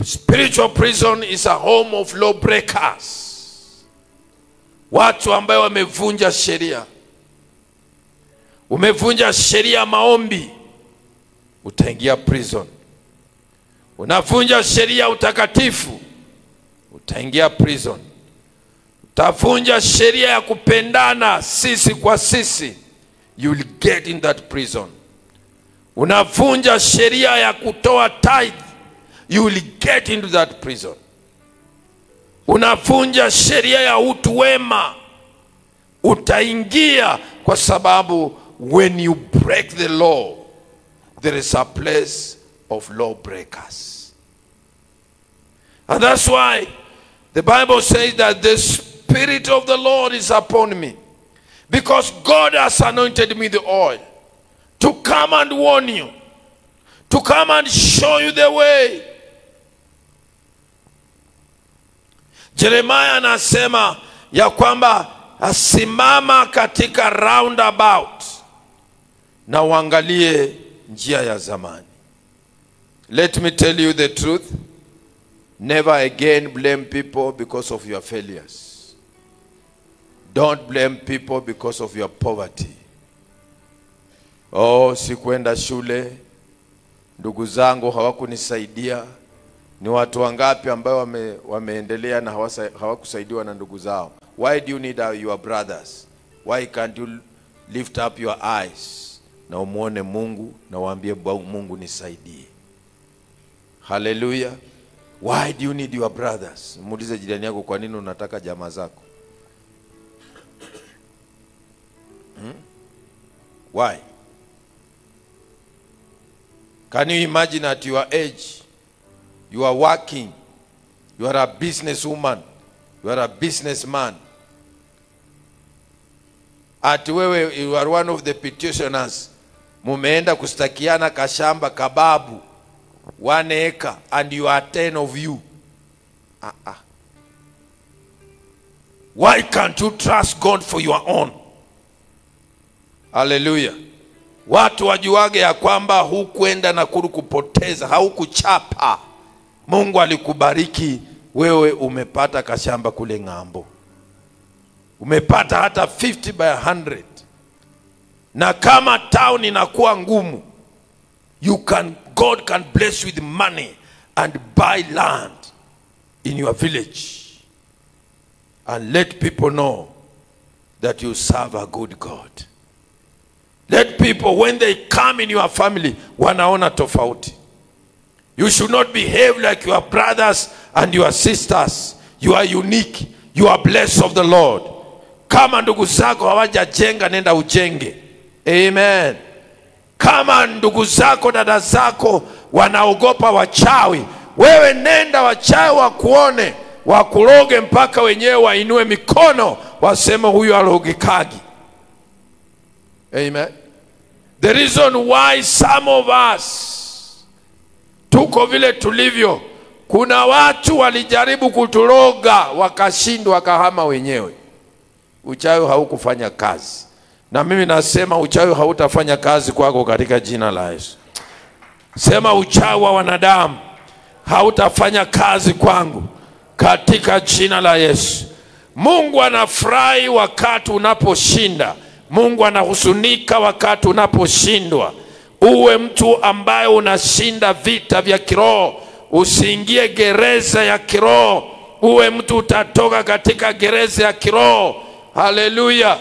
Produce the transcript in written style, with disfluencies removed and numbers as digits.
Spiritual prison is a home of lawbreakers. Watu ambao wamevunja sheria. Umevunja sheria maombi, utaingia prison. Unavunja sheria utakatifu, utaingia prison. Utavunja sheria ya kupendana sisi kwa sisi, you will get in that prison. Unavunja sheria ya kutoa tithe, you will get into that prison. Unavunja sheria ya utu wema, utaingia, kwa sababu when you break the law, there is a place of lawbreakers. And that's why the Bible says that the Spirit of the Lord is upon me, because God has anointed me the oil to come and warn you, to come and show you the way. Jeremiah anasema ya kwamba asimama katika roundabout na uangalie njia ya zamani. Let me tell you the truth. Never again blame people because of your failures. Don't blame people because of your poverty. Oh, sikuenda shule, ndugu zangu hawakunisaidia. Ni watu wangapi ambao wameendelea na hawakusaidiwa na ndugu zao? Why do you need your brothers? Why can't you lift up your eyes na umuone Mungu na waambie Mungu nisaidie? Hallelujah. Why do you need your brothers? Muulize jirani yako, kwa nini unataka jamaa zako? Why? Can you imagine at your age, you are working, you are a businesswoman, you are a businessman. At wewe, you are one of the petitioners. Mumeenda kustakiana kashamba kababu 1 acre, and you are 10 of you. Why can't you trust God for your own? Hallelujah. Watu wajuage ya kwamba hukwenda na kupoteza, haukuchapa. Mungu alikubariki, wewe umepata kashamba kule ng'ambo. Umepata hata 50 by 100. Na kama town inakuwa ngumu, God can bless you with money and buy land in your village and let people know that you serve a good God. Let people, when they come in your family, wanaona tofauti. You should not behave like your brothers and your sisters. You are unique. You are blessed of the Lord. Kama ndugu zako hawajajenga, nenda ujenge. Amen. Kama ndugu zako, dada zako wanaogopa wachawi, wewe nenda wachawi wakuone, wakuroge mpaka wenyewe wainue mikono waseme huyu alogekagi. Amen. The reason why some of us tuko vile tulivyo, kuna watu walijaribu kuturoga wakashindwa, wakahama wenyewe. Uchawi haukufanya kazi. Na mimi nasema uchawi hautafanya kazi kwako katika jina la Yesu. Sema uchawi wa wanadamu hautafanya kazi kwangu katika jina la Yesu. Mungu anafurahi wakati unaposhinda. Mungu anahuzunika wakati unaposhindwa. Uwe mtu ambaye unashinda vita vya kiroho. Usiingie gereza ya kiroho. Uwe mtu utatoka katika gereza ya kiroho. Hallelujah.